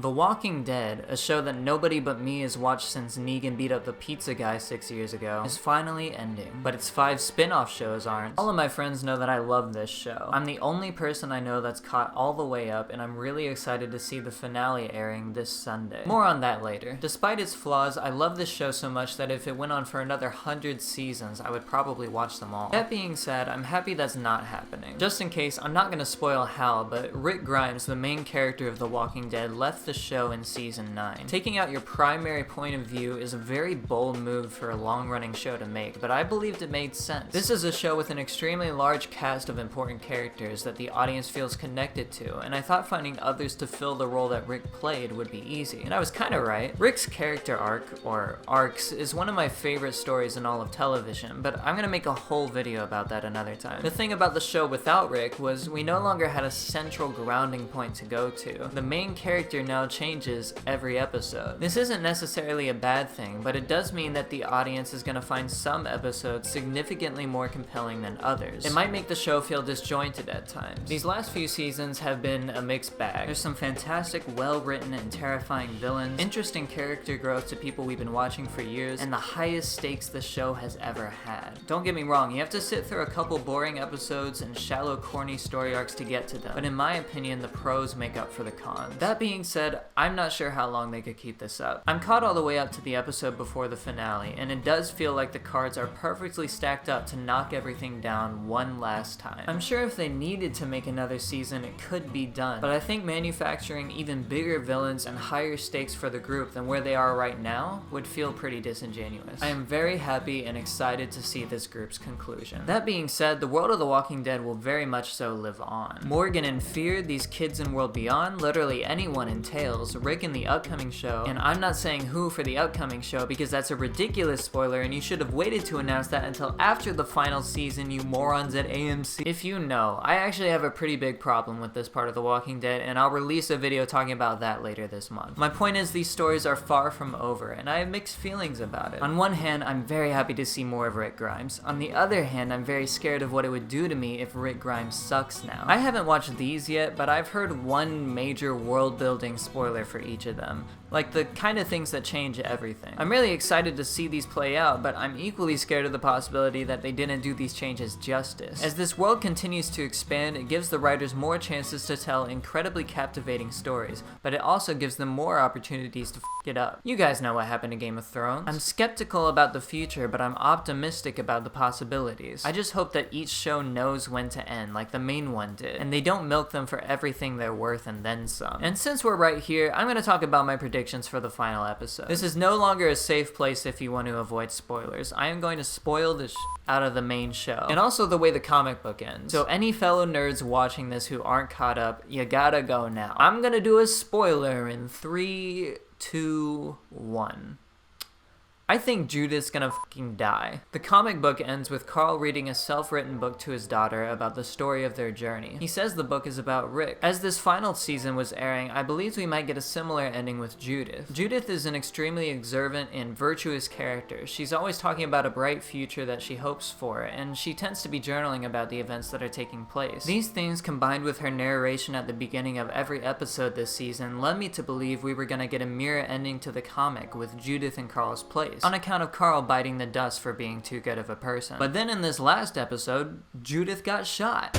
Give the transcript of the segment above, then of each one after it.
The Walking Dead, a show that nobody but me has watched since Negan beat up the pizza guy 6 years ago, is finally ending. But its 5 spin-off shows aren't. All of my friends know that I love this show. I'm the only person I know that's caught all the way up, and I'm really excited to see the finale airing this Sunday. More on that later. Despite its flaws, I love this show so much that if it went on for another 100 seasons, I would probably watch them all. That being said, I'm happy that's not happening. Just in case, I'm not gonna spoil how, but Rick Grimes, the main character of The Walking Dead, left the show in season 9. Taking out your primary point of view is a very bold move for a long-running show to make, but I believed it made sense. This is a show with an extremely large cast of important characters that the audience feels connected to, and I thought finding others to fill the role that Rick played would be easy. And I was kinda right. Rick's character arc, or arcs, is one of my favorite stories in all of television, but I'm gonna make a whole video about that another time. The thing about the show without Rick was we no longer had a central grounding point to go to. The main character now changes every episode. This isn't necessarily a bad thing, but it does mean that the audience is gonna find some episodes significantly more compelling than others. It might make the show feel disjointed at times. These last few seasons have been a mixed bag. There's some fantastic, well-written and terrifying villains, interesting character growth to people we've been watching for years, and the highest stakes the show has ever had. Don't get me wrong, you have to sit through a couple boring episodes and shallow, corny story arcs to get to them, but in my opinion, the pros make up for the cons. That being said, I'm not sure how long they could keep this up. I'm caught all the way up to the episode before the finale, and it does feel like the cards are perfectly stacked up to knock everything down one last time. I'm sure if they needed to make another season, it could be done, but I think manufacturing even bigger villains and higher stakes for the group than where they are right now would feel pretty disingenuous. I am very happy and excited to see this group's conclusion. That being said, the world of The Walking Dead will very much so live on. Morgan in Fear, these kids in World Beyond, literally anyone in Tales, Rick in the upcoming show, and I'm not saying who for the upcoming show because that's a ridiculous spoiler and you should have waited to announce that until after the final season, you morons at AMC. If you know, I actually have a pretty big problem with this part of The Walking Dead, and I'll release a video talking about that later this month. My point is, these stories are far from over, and I have mixed feelings about it. On one hand, I'm very happy to see more of Rick Grimes. On the other hand, I'm very scared of what it would do to me if Rick Grimes sucks now. I haven't watched these yet, but I've heard one major world-building spoiler for each of them. Like the kind of things that change everything. I'm really excited to see these play out, but I'm equally scared of the possibility that they didn't do these changes justice. As this world continues to expand, it gives the writers more chances to tell incredibly captivating stories, but it also gives them more opportunities to f it up. You guys know what happened to Game of Thrones. I'm skeptical about the future, but I'm optimistic about the possibilities. I just hope that each show knows when to end, like the main one did, and they don't milk them for everything they're worth and then some. And since we're right here, I'm gonna talk about my predictions for the final episode. This is no longer a safe place if you want to avoid spoilers. I am going to spoil the out of the main show, and also the way the comic book ends. So any fellow nerds watching this who aren't caught up, you gotta go now. I'm gonna do a spoiler in 3, 2, 1. I think Judith's gonna fucking die. The comic book ends with Carl reading a self-written book to his daughter about the story of their journey. He says the book is about Rick. As this final season was airing, I believe we might get a similar ending with Judith. Judith is an extremely observant and virtuous character. She's always talking about a bright future that she hopes for, and she tends to be journaling about the events that are taking place. These things, combined with her narration at the beginning of every episode this season, led me to believe we were gonna get a mirror ending to the comic with Judith in Carl's place, on account of Carl biting the dust for being too good of a person. But then in this last episode, Judith got shot.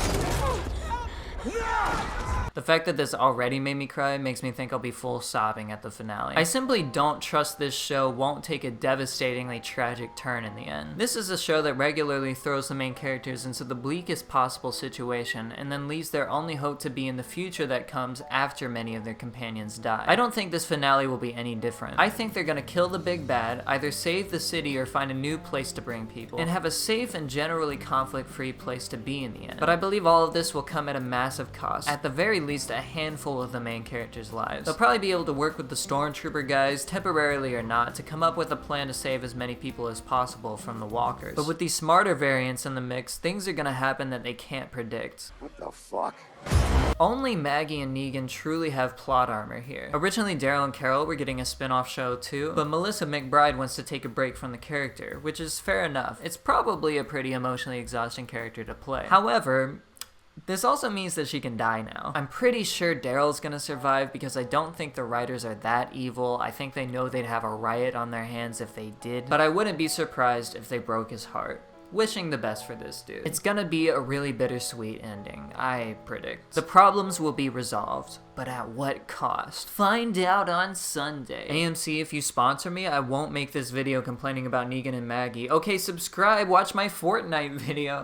The fact that this already made me cry makes me think I'll be full sobbing at the finale. I simply don't trust this show won't take a devastatingly tragic turn in the end. This is a show that regularly throws the main characters into the bleakest possible situation and then leaves their only hope to be in the future that comes after many of their companions die. I don't think this finale will be any different. I think they're gonna kill the big bad, either save the city or find a new place to bring people, and have a safe and generally conflict-free place to be in the end. But I believe all of this will come at a massive cost. At the very least, a handful of the main characters' lives. They'll probably be able to work with the Stormtrooper guys, temporarily or not, to come up with a plan to save as many people as possible from the walkers. But with these smarter variants in the mix, things are gonna happen that they can't predict. What the fuck? Only Maggie and Negan truly have plot armor here. Originally, Daryl and Carol were getting a spin-off show too, but Melissa McBride wants to take a break from the character, which is fair enough. It's probably a pretty emotionally exhausting character to play. However, This also means that she can die now. I'm pretty sure Daryl's gonna survive because I don't think the writers are that evil. I think they know they'd have a riot on their hands if they did, but I wouldn't be surprised if they broke his heart. Wishing the best for this dude. It's gonna be a really bittersweet ending, I predict. The problems will be resolved, but at what cost? Find out on Sunday. AMC, if you sponsor me, I won't make this video complaining about Negan and Maggie. Okay, subscribe, watch my Fortnite video.